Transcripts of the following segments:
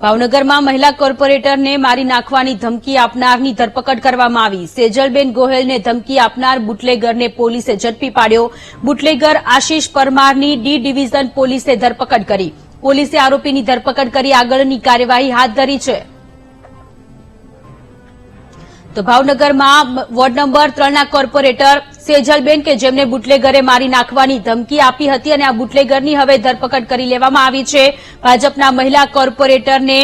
ભાવનગરમાં મહિલા કોર્પોરેટરને મારી નાખવાની ધમકી આપનારની ધરપકડ કરવામાં આવી। સેજલબેન ગોહેલને ધમકી આપનાર બુટલેગરને પોલીસે ઝડપી પાડ્યો। બુટલેગર આશિષ પરમારની ડી ડિવિઝન પોલીસે ધરપકડ કરી। પોલીસે આરોપીની ધરપકડ કરી આગળની કાર્યવાહી હાથ ધરી છે। તો ભાવનગરમાં વોર્ડ નંબર 3ના કોર્પોરેટર સેજલબેન કે જેમને બુટલેગરે મારી નાખવાની ધમકી આપી હતી અને આ બુટલેગરની હવે ધરપકડ કરી લેવામાં આવી છે। ભાજપના મહિલા કોર્પોરેટરને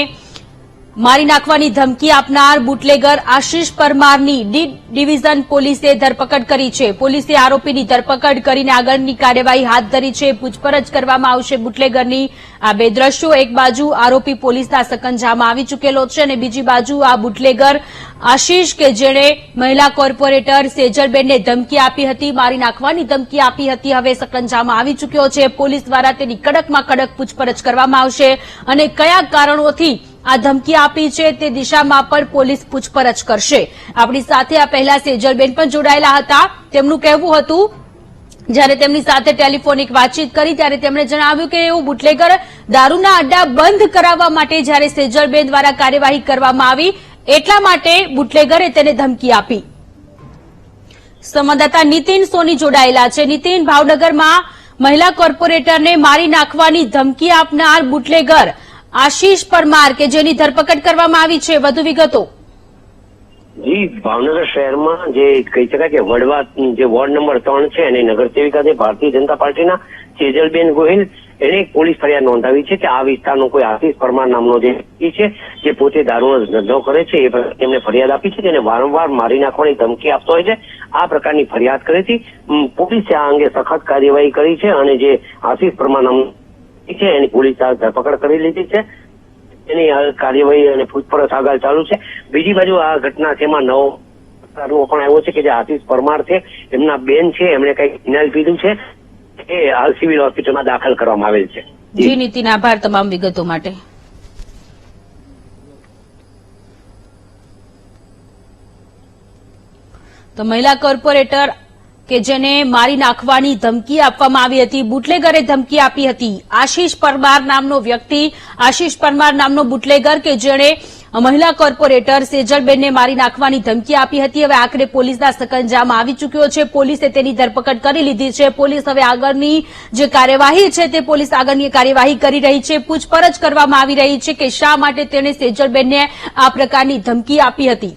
મારી નાખવાની ધમકી આપનાર બુટલેગર આશિષ પરમારની ડી ડિવિઝન પોલીસે ધરપકડ કરી છે। પોલીસે આરોપીની ધરપકડ કરીને આગળની કાર્યવાહી હાથ ધરી છે। પૂછપરછ કરવામાં આવશે બુટલેગરની। આ બે દ્રશ્યો, એક બાજુ આરોપી પોલીસના સકંજામાં આવી ચૂકેલો છે અને બીજી બાજુ આ બુટલેગર આશિષ કે જેણે મહિલા કોર્પોરેટર સેજલબેનને ધમકી આપી હતી, મારી નાખવાની ધમકી આપી હતી, હવે સકંજામાં આવી ચૂક્યો છે। પોલીસ દ્વારા તેની કડકમાં કડક પૂછપરછ કરવામાં આવશે અને કયા કારણોથી આ ધમકી આપી છે તે દિશામાં પણ પોલીસ પૂછપરછ કરશે। આપણી સાથે આ પહેલા સેજલબેન પણ જોડાયેલા હતા। તેમનું કહેવું હતું, જ્યારે તેમની સાથે ટેલિફોનિક વાતચીત કરી ત્યારે તેમણે જણાવ્યું કે એવું બુટલેગર દારૂના અડ્ડા બંધ કરાવવા માટે જ્યારે સેજલબેન દ્વારા કાર્યવાહી કરવામાં આવી એટલા માટે બુટલેગરે તેને ધમકી આપી। સંવાદદાતા નીતિન સોની જોડાયેલા છે। નીતિન, ભાવનગરમાં મહિલા કોર્પોરેટરને મારી નાખવાની ધમકી આપનાર બુટલેગર આશિષ પરમાર કે જેની ધરપકડ કરવામાં આવી છે, વધુ વિગતો। જી, ભાવનગર શહેરમાં જે કહી શકાય કે વડવા જે વોર્ડ નંબર 3 છે અને નગરસેવિકા છે ભારતીય જનતા પાર્ટીના સેજલબેન ગોહિલ, એને એક પોલીસ ફરિયાદ નોંધાવી છે કે આ વિસ્તારનો કોઈ આશિષ પરમાર નામનો જે વ્યક્તિ છે જે પોતે દારૂનો ધંધો કરે છે એમને ફરિયાદ આપી છે તેને વારંવાર મારી નાખવાની ધમકી આપતો હોય છે। આ પ્રકારની ફરિયાદ કરી હતી। પોલીસે આ અંગે સખત કાર્યવાહી કરી છે અને જે આશિષ પરમાર નામનો છે એની પોલીસ ધરપકડ કરી લીધી છે। એની કાર્યવાહી અને પૂછપરછ આગળ ચાલુ છે। બીજી બાજુ આ ઘટના છે એમાં નવો પણ આવ્યો છે કે જે આશિષ પરમાર છે એમના બેન છે એમણે કઈક ફિનાઇલ પીધું છે, એ હાલ સિવિલ હોસ્પિટલમાં દાખલ કરવામાં આવેલ છે। જી નીતિન, આભાર તમામ વિગતો માટે। તો મહિલા કોર્પોરેટર કે જેને મારી નાખવાની ધમકી આપવામાં આવી હતી, બુટલેગરે ધમકી આપી હતી, આશિષ પરમાર નામનો વ્યક્તિ, આશિષ પરમાર નામનો બુટલેગર કે જેણે મહિલા કોર્પોરેટર સેજલબેનને મારી નાખવાની ધમકી આપી હતી, હવે આખરે પોલીસના સકંજામાં આવી ચૂક્યો છે। પોલીસે તેની ધરપકડ કરી લીધી છે। પોલીસ હવે આગળની જે કાર્યવાહી છે તે પોલીસ આગળની કાર્યવાહી કરી રહી છે। પૂછપરછ કરવામાં આવી રહી છે કે શા માટે તેણે સેજલબેનને આ પ્રકારની ધમકી આપી હતી।